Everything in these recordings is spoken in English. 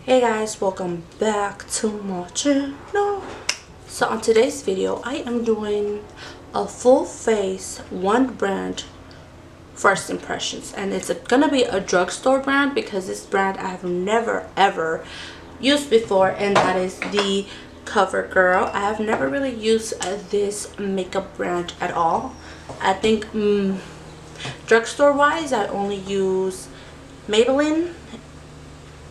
Hey guys, welcome back to my channel. So on today's video, I am doing a full face one brand first impressions, and it's gonna be a drugstore brand because this brand I have never ever used before, and that is the Covergirl. I have never really used this makeup brand at all. I think drugstore wise I only use Maybelline,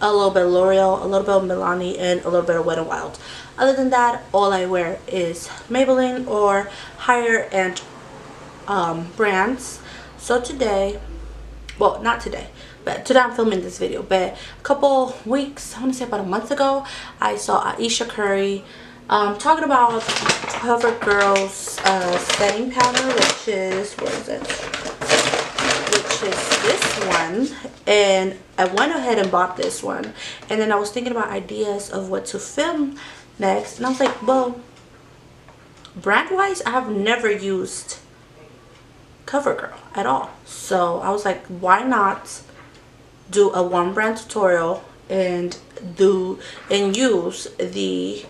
a little bit of L'Oreal, a little bit of Milani, and a little bit of Wet n Wild. Other than that, all I wear is Maybelline or higher end brands. So today, well, not today, but today I'm filming this video, but a couple weeks, I want to say about a month ago, I saw Aisha Curry talking about Covergirl's setting powder, which is, where is it? Which is this one, and I went ahead and bought this one, and then I was thinking about ideas of what to film next, and I was like, well, brand wise I have never used Covergirl at all, so I was like, why not do a one brand tutorial and use the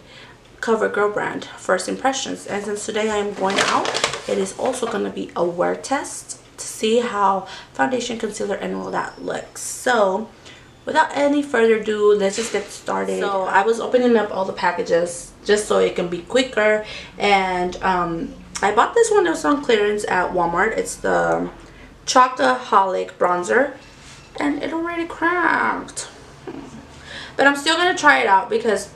Covergirl brand first impressions. And since today I am going out, it is also going to be a wear test to see how foundation, concealer, and all that looks. So without any further ado, let's just get started. So I was opening up all the packages just so it can be quicker, and I bought this one that was on clearance at Walmart. It's the Chocoholic Bronzer, and it already cracked, but I'm still gonna try it out because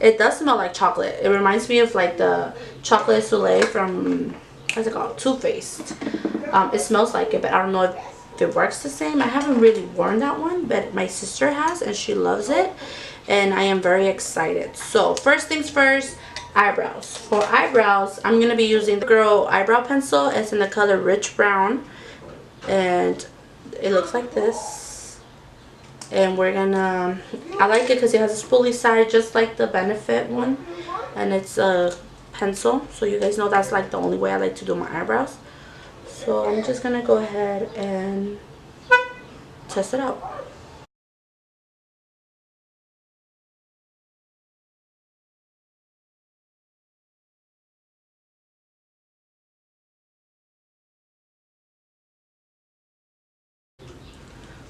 it does smell like chocolate. It reminds me of like the chocolate souffle from, what's it called, Too Faced. It smells like it, but I don't know if it works the same. I haven't really worn that one, but my sister has and she loves it, and I am very excited. So first things first, eyebrows. For eyebrows, I'm going to be using the Girl eyebrow pencil. It's in the color Rich Brown, and it looks like this. And we're gonna, I like it because it has a spoolie side just like the Benefit one, and it's a pencil, so you guys know that's like the only way I like to do my eyebrows. So I'm just gonna go ahead and test it out.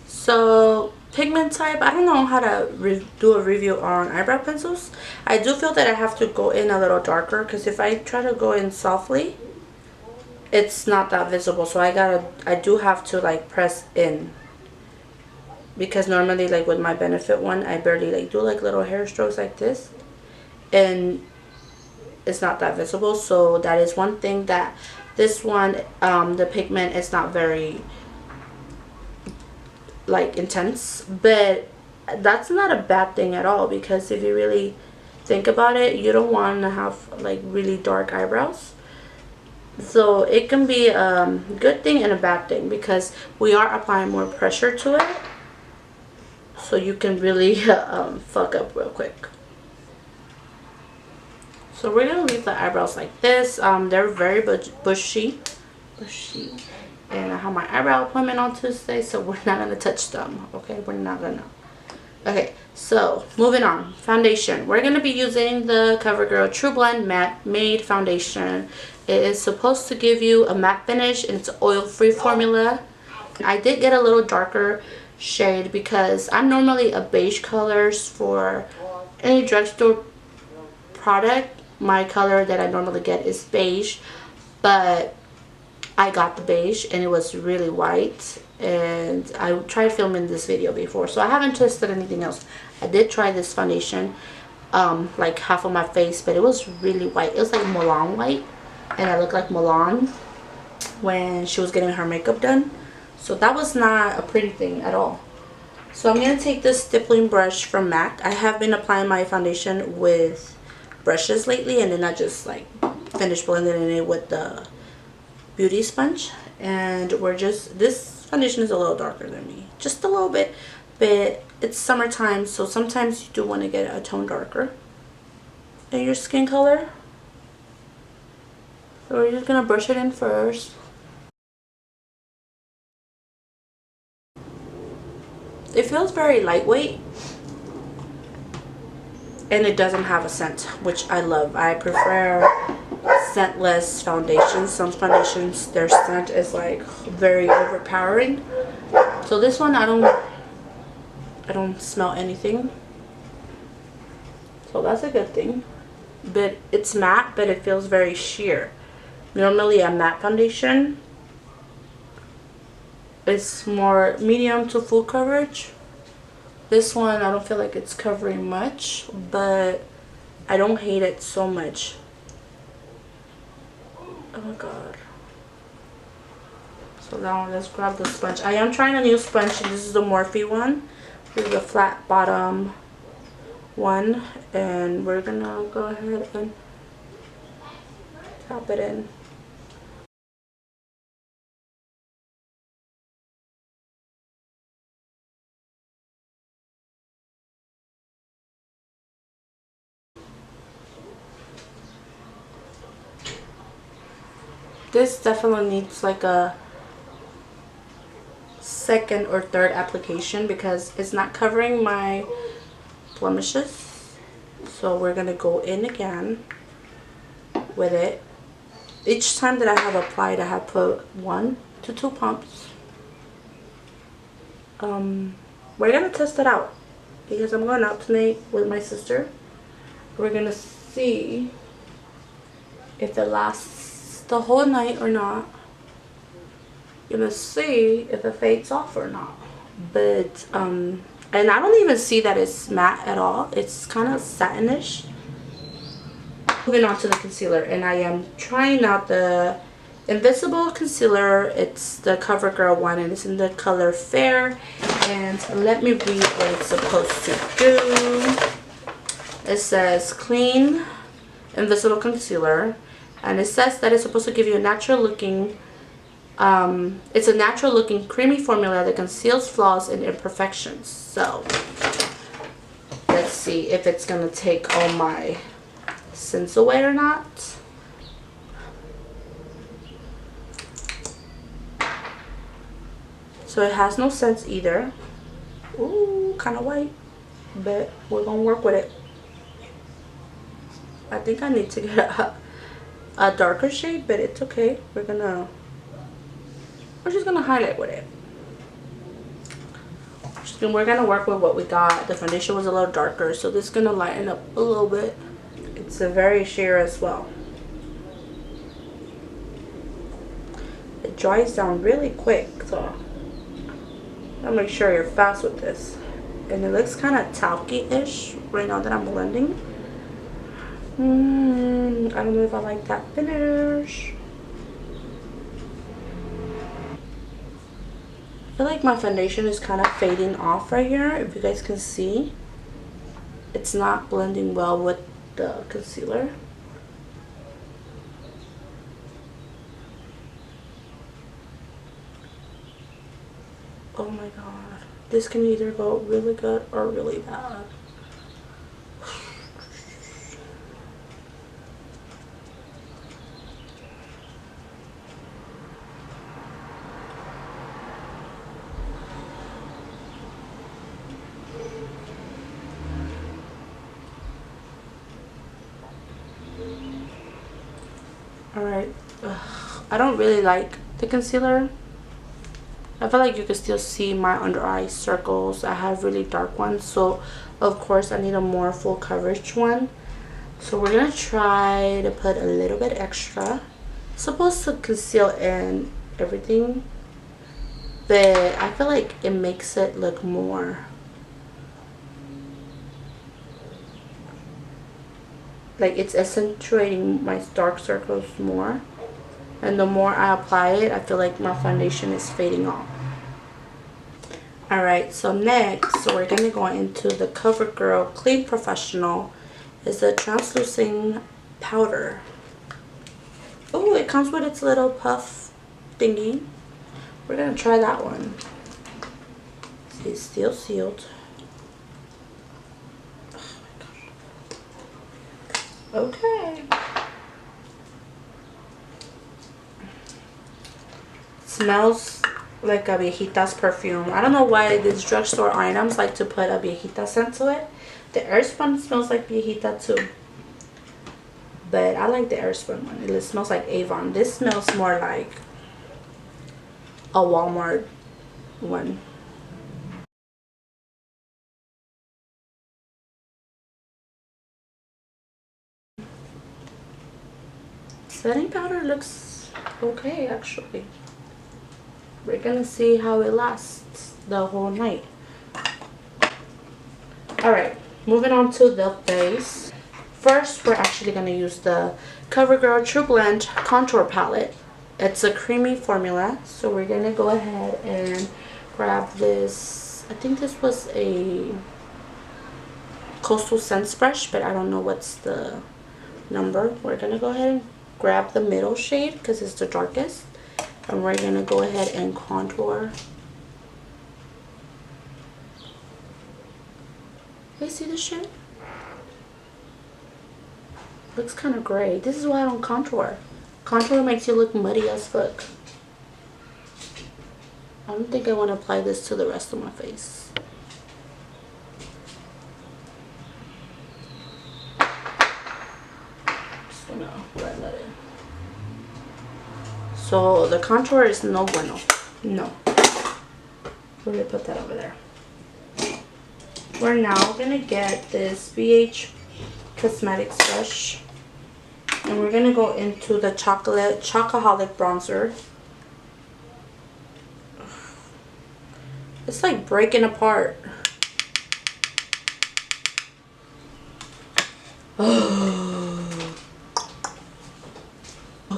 So pigment type, I don't know how to do a review on eyebrow pencils. I do feel that I have to go in a little darker, because if I try to go in softly, it's not that visible. So I do have to like press in, because normally like with my Benefit one, I barely like do like little hair strokes like this, and it's not that visible. So that is one thing that this one, the pigment is not very like intense, but that's not a bad thing at all, because if you really think about it, you don't want to have like really dark eyebrows. So it can be a good thing and a bad thing, because we are applying more pressure to it, so you can really fuck up real quick. So we're gonna leave the eyebrows like this. They're very bushy, and I have my eyebrow appointment on Tuesday, so we're not gonna touch them. Okay, we're not gonna. Okay, so moving on. Foundation. We're gonna be using the Covergirl Trublend Matte Made Foundation. It is supposed to give you a matte finish, and it's an oil-free formula. I did get a little darker shade because I'm normally a beige colors for any drugstore product. My color that I normally get is beige, but I got the beige and it was really white, and I tried filming this video before, so I haven't tested anything else. I did try this foundation like half of my face, but it was really white. It was like Mulan white, and I looked like Mulan when she was getting her makeup done, so that was not a pretty thing at all. So I'm going to take this stippling brush from MAC. I have been applying my foundation with brushes lately, and then I just like finish blending it with the beauty sponge, and this foundation is a little darker than me, just a little bit, but it's summertime, so sometimes you do want to get a tone darker in your skin color. So we're just gonna brush it in first. It feels very lightweight, and it doesn't have a scent, which I love. I prefer scentless foundations. Some foundations, their scent is like very overpowering. So this one, I don't smell anything. So that's a good thing. But it's matte, but it feels very sheer. Normally a matte foundation is more medium to full coverage. This one, I don't feel like it's covering much, but I don't hate it so much. Oh my god. So now let's grab the sponge. I am trying a new sponge. This is the Morphe one. This is the flat bottom one, and we're gonna go ahead and tap it in. This definitely needs like a second or third application because it's not covering my blemishes. So we're gonna go in again with it. Each time that I have applied, I have put 1 to 2 pumps. We're gonna test it out because I'm going out tonight with my sister. We're gonna see if it lasts the whole night or not. Gonna see if it fades off or not. But and I don't even see that it's matte at all. It's kind of satinish. Moving on to the concealer, and I am trying out the Invisible concealer. It's the Covergirl one, and it's in the color Fair. And let me read what it's supposed to do. It says Clean Invisible Concealer, and it says that it's supposed to give you a natural looking it's a natural looking creamy formula that conceals flaws and imperfections. So let's see if it's gonna take all my sins away or not. So it has no scents either. Ooh, kind of white, but we're gonna work with it. I think I need to get a darker shade, but it's okay. We're just gonna highlight with it. We're gonna work with what we got. The foundation was a little darker, so this is gonna lighten up a little bit. It's a very sheer as well. It dries down really quick, so I'll make sure you're fast with this. And it looks kind of talky-ish right now that I'm blending. I don't know if I like that finish. I feel like my foundation is kind of fading off right here. If you guys can see, it's not blending well with the concealer. Oh my god, this can either go really good or really bad. Alright, I don't really like the concealer. I feel like you can still see my under eye circles. I have really dark ones, so of course I need a more full coverage one. So we're gonna try to put a little bit extra. It's supposed to conceal in everything, but I feel like it makes it look more like it's accentuating my dark circles more. And the more I apply it, I feel like my foundation is fading off. Alright, so next, we're going to go into the Covergirl Clean Professional. It's a translucent powder. Oh, it comes with its little puff thingy. We're going to try that one. See, it's still sealed. Oh my gosh. Okay. Smells like a viejitas perfume. I don't know why these drugstore items like to put a viejita scent to it. The Airspun smells like viejita too, but I like the Airspun one. It smells like Avon. This smells more like a Walmart one. Setting powder looks okay actually. We're gonna see how it lasts the whole night. Alright, moving on to the face. First, we're actually gonna use the Covergirl Trublend contour palette. It's a creamy formula, so we're gonna go ahead and grab this. I think this was a Coastal Scents brush, but I don't know what's the number. We're gonna go ahead and grab the middle shade because it's the darkest, and we're gonna go ahead and contour. You see this shit? Looks kind of gray. This is why I don't contour. Contour makes you look muddy as fuck. I don't think I want to apply this to the rest of my face. Just gonna blend that in. So the contour is no bueno. No. We're gonna put that over there. We're now gonna get this BH Cosmetics brush, and we're gonna go into the Chocoholic Bronzer. It's like breaking apart. Oh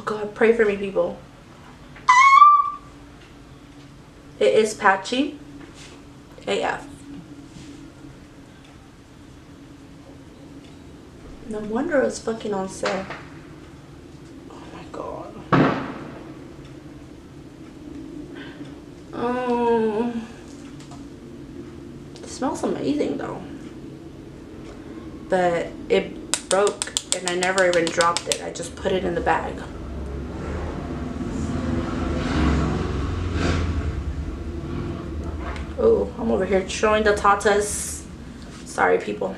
God, pray for me, people. It is patchy AF. No wonder it's fucking on sale. Oh my God. It smells amazing though. But it broke and I never even dropped it. I just put it in the bag. Oh, I'm over here showing the tatas. Sorry, people.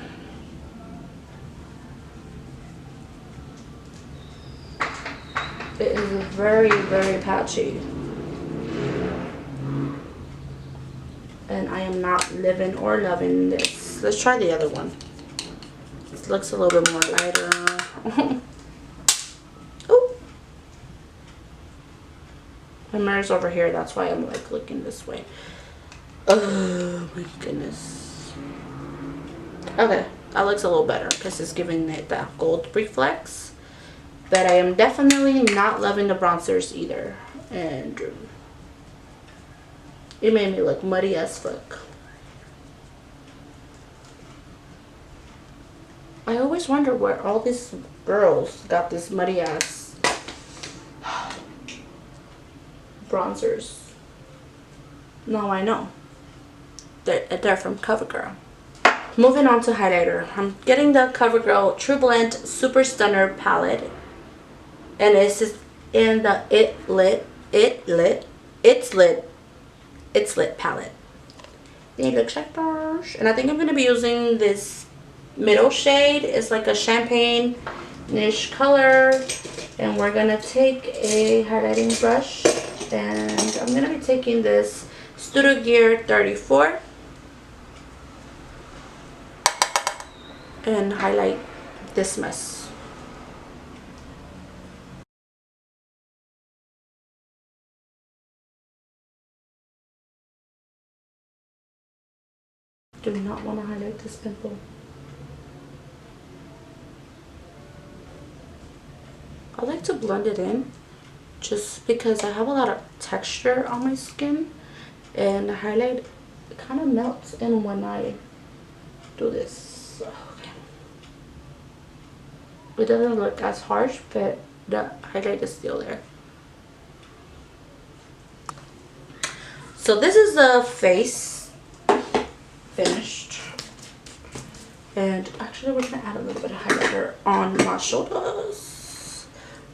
It is very, very patchy. And I am not living or loving this. Let's try the other one. This looks a little bit more lighter. Oh, my mirror's over here. That's why I'm like looking this way. Oh my goodness. Okay, that looks a little better because it's giving it that gold reflex. But I am definitely not loving the bronzers either. And it made me look muddy as fuck. I always wonder where all these girls got this muddy ass bronzers. Now I know. They're from Covergirl. Moving on to highlighter. I'm getting the Covergirl Trublend Super Stunner palette. And this is in the It's Lit palette. It looks like brush. And I think I'm going to be using this middle shade. It's like a champagne-ish color. And we're going to take a highlighting brush. And I'm going to be taking this Studio Gear 34. And highlight this mess. Do not want to highlight this pimple. I like to blend it in just because I have a lot of texture on my skin, and the highlight kind of melts in when I do this. Okay. It doesn't look as harsh, but the highlight is still there. So this is the face finished, and actually we're gonna add a little bit of highlighter on my shoulders.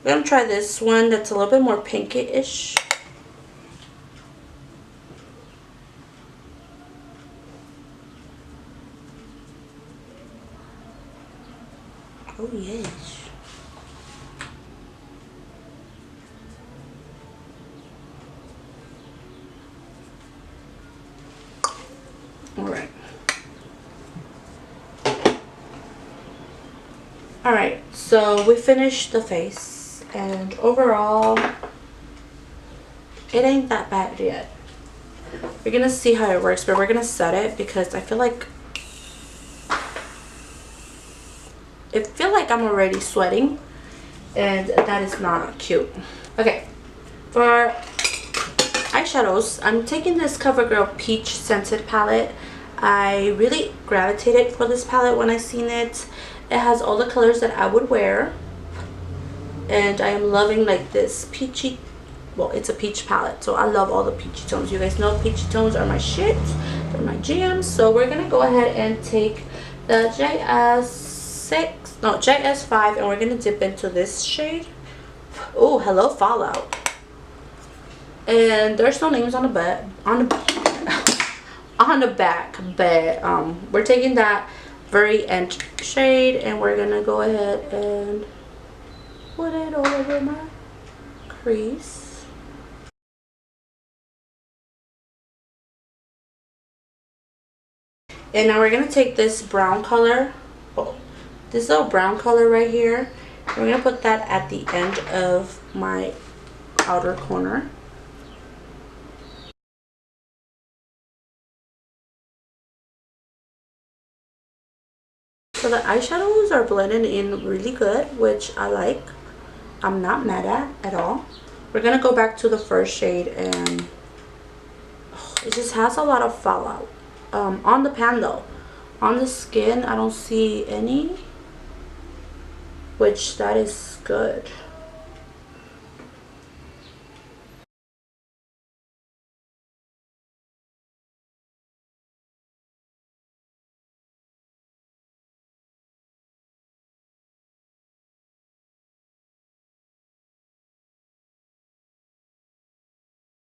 We're gonna try this one that's a little bit more pinky-ish. Oh yes. Alright. Alright, so we finished the face, and overall it ain't that bad yet. We're gonna see how it works, but we're gonna set it because I feel like I'm already sweating, and that is not cute. Okay, for eyeshadows, I'm taking this Covergirl Peach Scented palette. I really gravitated for this palette when I seen it. It has all the colors that I would wear, and I am loving like this peachy, well, it's a peach palette, so I love all the peachy tones. You guys know peachy tones are my shit, they're my jams. So we're gonna go ahead and take the JS5, and we're gonna dip into this shade. Oh, hello Fallout. And there's no names on the back, on the back, but we're taking that very end shade, and we're gonna go ahead and put it all over my crease. And now we're gonna take this brown color, this little brown color right here, and we're gonna put that at the end of my outer corner. So the eyeshadows are blending in really good, which I like. I'm not mad at all. We're gonna go back to the first shade, and it just has a lot of fallout. On the pan though, on the skin I don't see any, which that is good.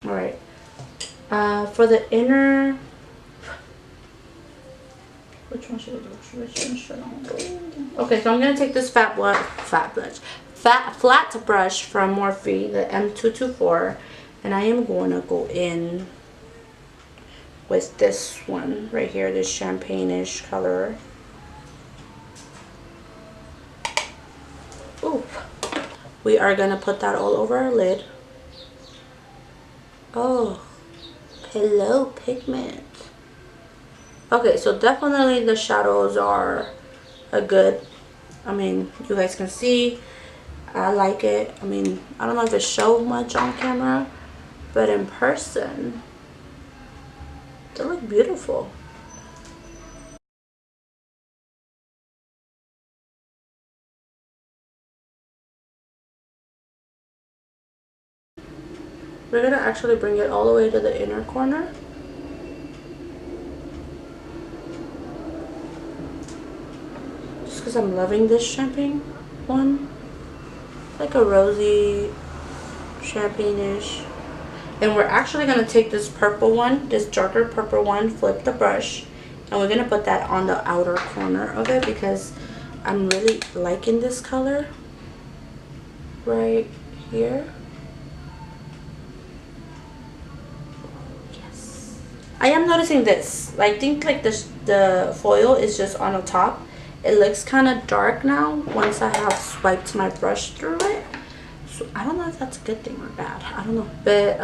All right, for the inner, which one should I do? Which one should I do? Okay, so I'm gonna take this flat brush from Morphe, the M224, and I am going to go in with this one right here, this champagne-ish color. Ooh. We are gonna put that all over our lid. Oh, hello pigment. Okay, so definitely the shadows are a good, I mean, you guys can see, I like it. I mean, I don't know if it showed much on camera, but in person, they look beautiful. We're gonna actually bring it all the way to the inner corner. Just because I'm loving this champagne one. Like a rosy, champagne-ish. And we're actually gonna take this purple one, this darker purple one, flip the brush, and we're gonna put that on the outer corner of it because I'm really liking this color right here. I am noticing this. I think like the foil is just on the top. It looks kind of dark now once I have swiped my brush through it. So I don't know if that's a good thing or bad. I don't know. But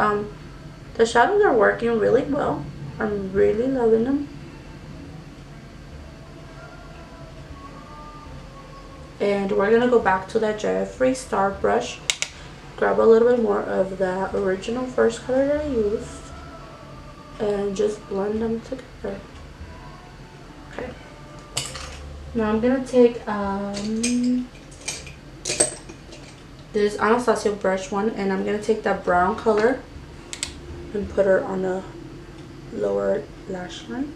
the shadows are working really well. I'm really loving them. And we're gonna go back to that Jeffree Star brush. Grab a little bit more of that original first color that I used. And just blend them together. Okay. Now I'm gonna take this Anastasia brush one, and I'm gonna take that brown color and put her on the lower lash line.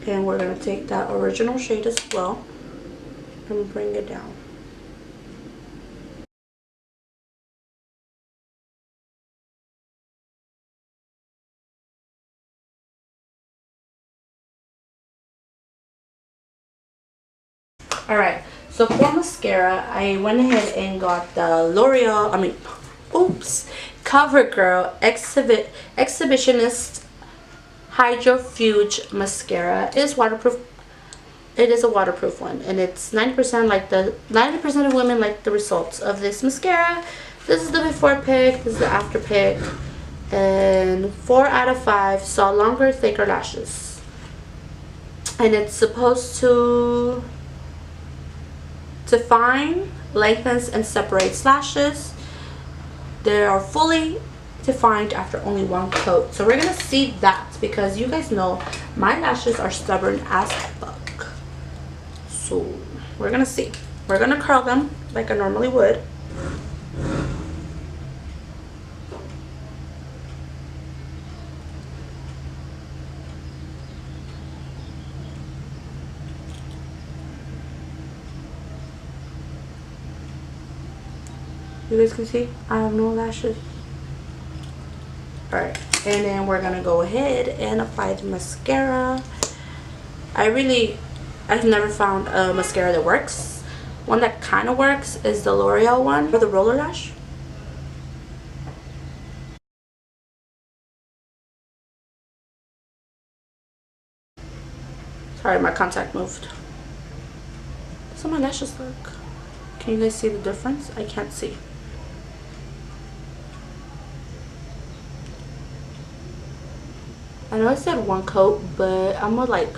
And we're going to take that original shade as well and bring it down. Alright, so for mascara, I went ahead and got the L'Oreal, Covergirl Exhibitionist Hydrofuge Mascara. It is waterproof. It is a waterproof one, and it's 90% like the 90% of women like the results of this mascara. This is the before pic, this is the after pic, and 4 out of 5 saw longer, thicker lashes. And it's supposed to define, lengthens, and separates lashes. They are fully defined after only 1 coat. So we're gonna see that, because you guys know my lashes are stubborn as fuck. So we're gonna see. We're gonna curl them like I normally would. You guys can see I have no lashes. Alright, and then we're gonna go ahead and apply the mascara. I've never found a mascara that works. One that kind of works is the L'Oreal one for the roller lash. Sorry, my contact moved. That's how my lashes look. Can you guys see the difference? I can't see. I know I said 1 coat, but I'm a like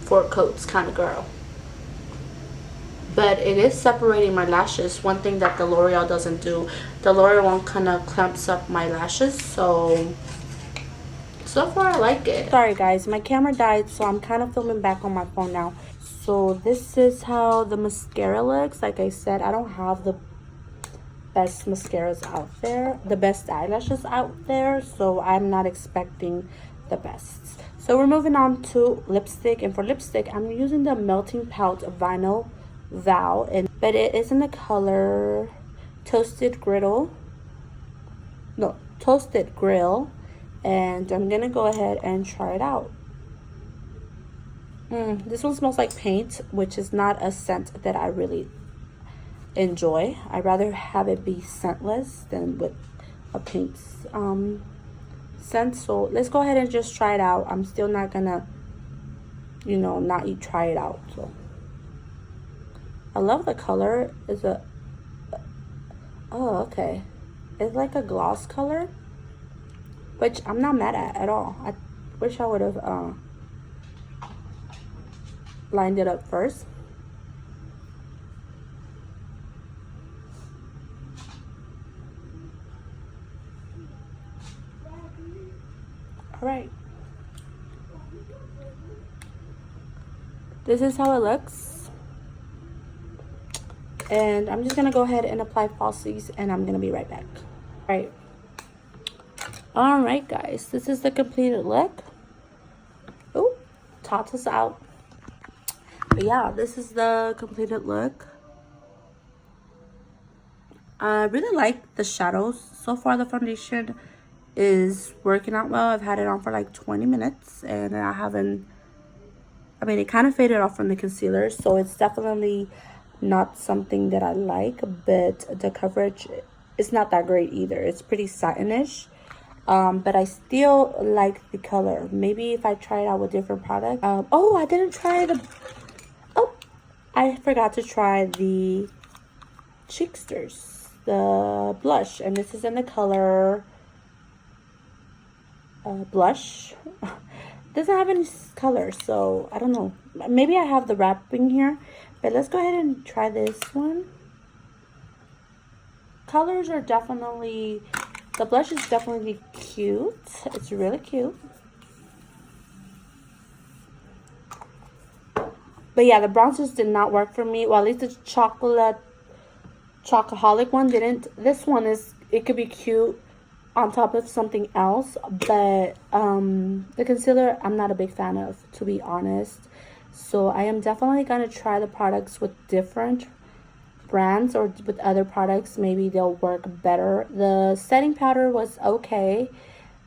4 coats kind of girl. But it is separating my lashes. One thing that the L'Oreal doesn't do. The L'Oreal one kind of clamps up my lashes. So far I like it. Sorry guys, my camera died, so I'm kind of filming back on my phone now. So this is how the mascara looks. Like I said, I don't have the best mascaras out there, the best eyelashes out there, so I'm not expecting the best. So we're moving on to lipstick, and for lipstick I'm using the Melting Pout Vinyl Vow, but it is in the color Toasted Grill, and I'm gonna go ahead and try it out. This one smells like paint, which is not a scent that I really enjoy. I'd rather have it be scentless than with a paint scent. So let's go ahead and just try it out. I'm still not gonna, you know, not try it out. So I love the color. It's a okay, it's like a gloss color, which I'm not mad at all. I wish I would have lined it up first. Alright, this is how it looks, and I'm just gonna go ahead and apply falsies, and I'm gonna be right back. Alright guys, this is the completed look. Oh, taught us out. But yeah, this is the completed look. I really like the shadows. So far the foundation is working out well. I've had it on for like 20 minutes, and it kind of faded off from the concealer, so it's definitely not something that I like, but the coverage is not that great either. It's pretty satinish, but I still like the color. Maybe if I try it out with different products. Oh, I forgot to try the Cheekers, the blush, and this is in the color blush. Doesn't have any color, so I don't know. Maybe I have the wrapping here, but let's go ahead and try this one. Colors are definitely, the blush is definitely cute. It's really cute. But yeah, the bronzers did not work for me. Well, at least the chocoholic one didn't. This one it could be cute on top of something else, but the concealer I'm not a big fan of, to be honest. So I am definitely gonna try the products with different brands or with other products. Maybe they'll work better. The setting powder was okay.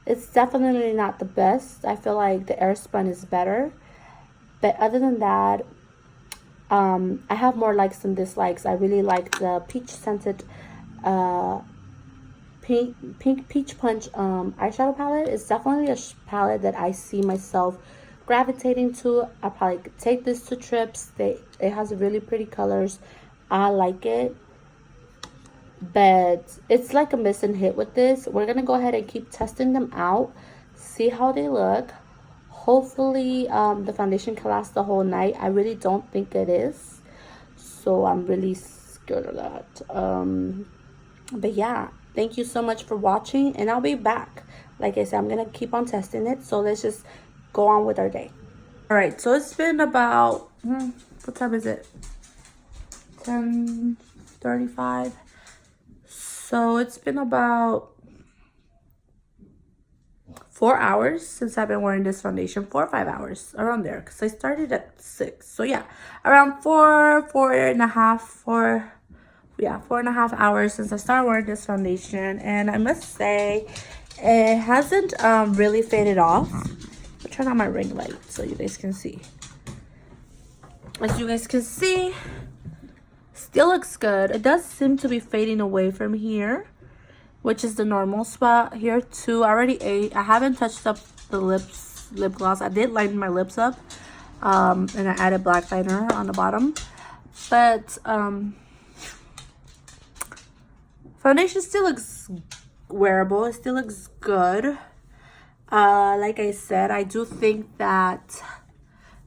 It's definitely not the best. I feel like the Airspun is better, but other than that, I have more likes than dislikes. I really like the peach scented pink peach punch eyeshadow palette. It's definitely a palette that I see myself gravitating to. I probably could take this to trips. It has really pretty colors. I like it, but it's like a miss and hit with this. We're gonna go ahead and keep testing them out, see how they look. Hopefully the foundation can last the whole night. I really don't think it is, so I'm really scared of that. But yeah, thank you so much for watching, and I'll be back. Like I said, I'm gonna keep on testing it, so let's just go on with our day. All right, so it's been about what time is it? 10:35. So it's been about 4 hours since I've been wearing this foundation. 4 or 5 hours, around there, because I started at 6. So yeah, around 4.5 hours since I started wearing this foundation. And I must say, it hasn't really faded off. I'll turn on my ring light so you guys can see. As you guys can see, still looks good. It does seem to be fading away from here, which is the normal spot. Here too, I already ate. I haven't touched up the lip gloss. I did lighten my lips up, and I added black liner on the bottom. But foundation still looks wearable. It still looks good. Like I said, I do think that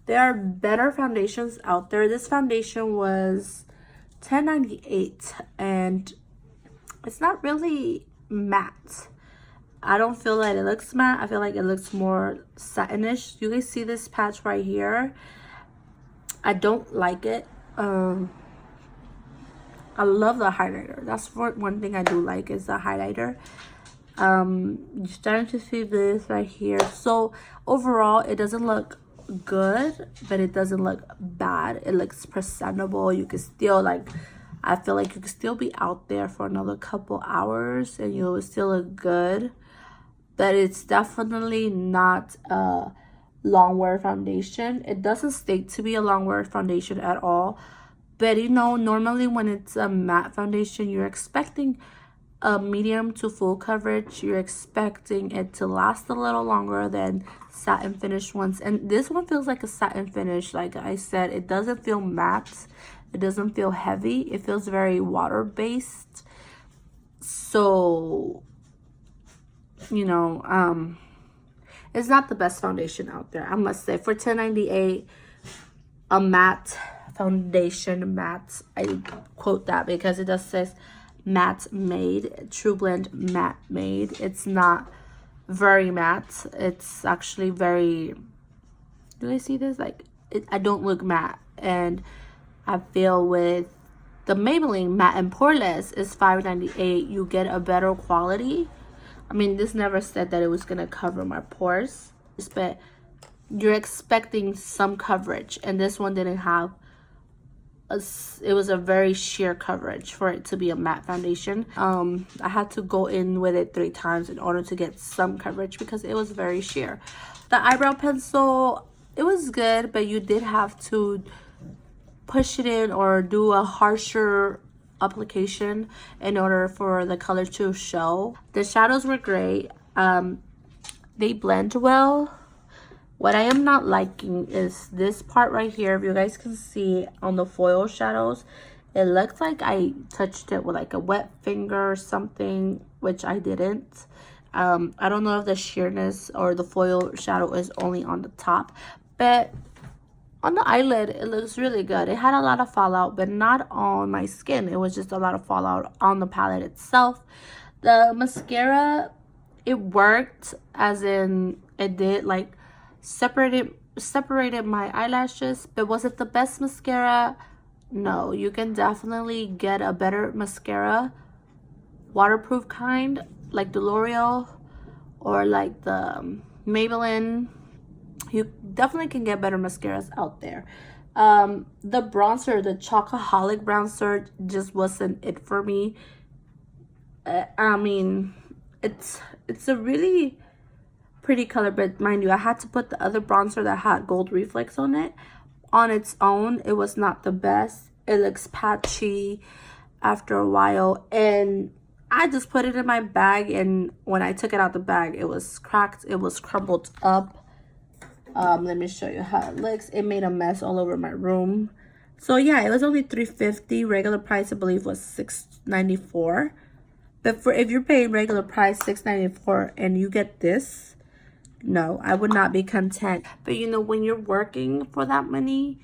there are better foundations out there. This foundation was $10.98, and it's not really matte. I don't feel like it looks matte. I feel like it looks more satinish. You guys see this patch right here? I don't like it. I love the highlighter. That's one thing I do like, is the highlighter. You're starting to see this right here. So overall, it doesn't look good, but it doesn't look bad. It looks presentable. You can still, like, I feel like you could still be out there for another couple hours and you will still look good. But it's definitely not a long wear foundation. It doesn't state to be a long wear foundation at all. But you know, normally when it's a matte foundation, you're expecting a medium to full coverage. You're expecting it to last a little longer than satin finish ones. And this one feels like a satin finish. Like I said, it doesn't feel matte. It doesn't feel heavy. It feels very water-based. So, you know, it's not the best foundation out there, I must say. For $10.98, a matte foundation, matte, I quote that because it does say matte made, Trublend matte made. It's not very matte. It's actually very, do I see this? Like, I don't look matte. And I feel with the Maybelline Matte and Poreless is $5.98. You get a better quality. I mean, this never said that it was gonna cover my pores, but you're expecting some coverage, and this one didn't have it was a very sheer coverage for it to be a matte foundation. I had to go in with it 3 times in order to get some coverage because it was very sheer. The eyebrow pencil, it was good, but you did have to push it in or do a harsher application in order for the color to show. The shadows were great. They blend well. What I am not liking is this part right here. If you guys can see on the foil shadows, it looks like I touched it with like a wet finger or something, which I didn't. I don't know if the sheerness or the foil shadow is only on the top, but on the eyelid, it looks really good. It had a lot of fallout, but not on my skin. It was just a lot of fallout on the palette itself. The mascara, it worked, as in it did like separated my eyelashes, but was it the best mascara? No. You can definitely get a better mascara, waterproof kind, like the L'Oreal or like the Maybelline. You definitely can get better mascaras out there. The bronzer, the Chocoholic Bronzer, just wasn't it for me. I mean, it's a really pretty color, but mind you, I had to put the other bronzer that had gold reflex on it on its own, it was not the best. It looks patchy after a while, and I just put it in my bag, and when I took it out the bag, it was cracked, it was crumbled up. Let me show you how it looks. It made a mess all over my room. So yeah, it was only $3.50. Regular price, I believe, was $6.94. But for if you're paying regular price $6.94 and you get this, no, I would not be content. But you know, when you're working for that money,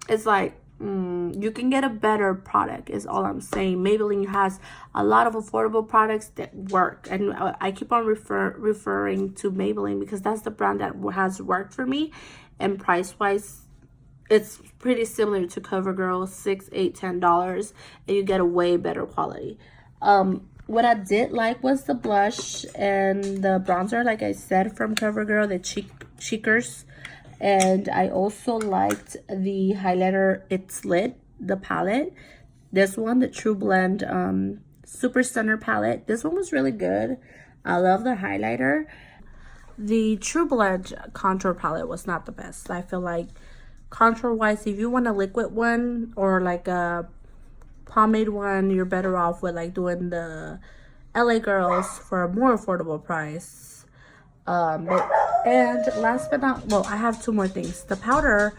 it's like, you can get a better product is all I'm saying. Maybelline has a lot of affordable products that work, and I keep on referring to Maybelline because that's the brand that has worked for me, and price wise it's pretty similar to Covergirl, $6, $8, $10, and you get a way better quality. What I did like was the blush and the bronzer, like I said, from Covergirl, the Cheekers. And I also liked the highlighter, It's Lit, the palette. This one, the Trublend Super Stunner palette. This one was really good. I love the highlighter. The Trublend contour palette was not the best. I feel like contour-wise, if you want a liquid one or like a pomade one, you're better off with like doing the LA Girls for a more affordable price. And last but not, well, I have two more things. The powder,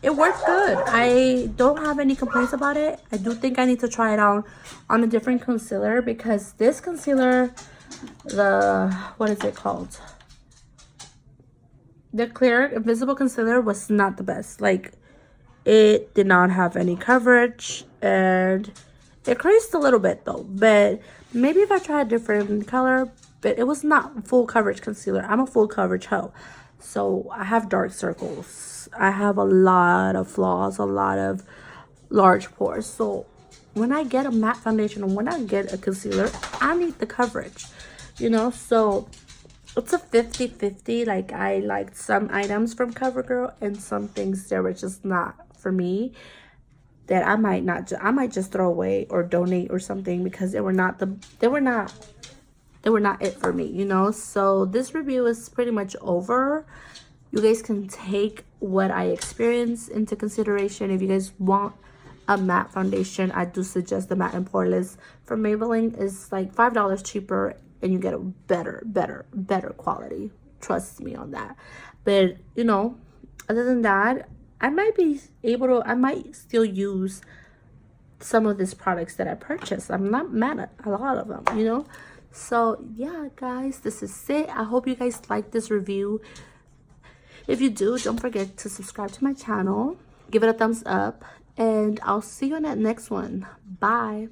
it worked good. I don't have any complaints about it. I do think I need to try it out on a different concealer, because this concealer, the, what is it called? The clear invisible concealer was not the best. Like, it did not have any coverage, and it creased a little bit though. But maybe if I try a different color, but it was not full coverage concealer. I'm a full coverage hoe. So I have dark circles. I have a lot of flaws, a lot of large pores. So when I get a matte foundation and when I get a concealer, I need the coverage, you know? So it's a 50-50. Like, I liked some items from Covergirl and some things that were just not for me, that I might just throw away or donate or something, because they were not it for me, you know? So this review is pretty much over. You guys can take what I experienced into consideration. If you guys want a matte foundation, I do suggest the Matte and Poreless from Maybelline. Is like $5 cheaper, and you get a better quality. Trust me on that. But you know, other than that, I might still use some of these products that I purchased. I'm not mad at a lot of them, you know? So yeah, guys, this is it. I hope you guys like this review. If you do, don't forget to subscribe to my channel, give it a thumbs up, and I'll see you on that next one. Bye.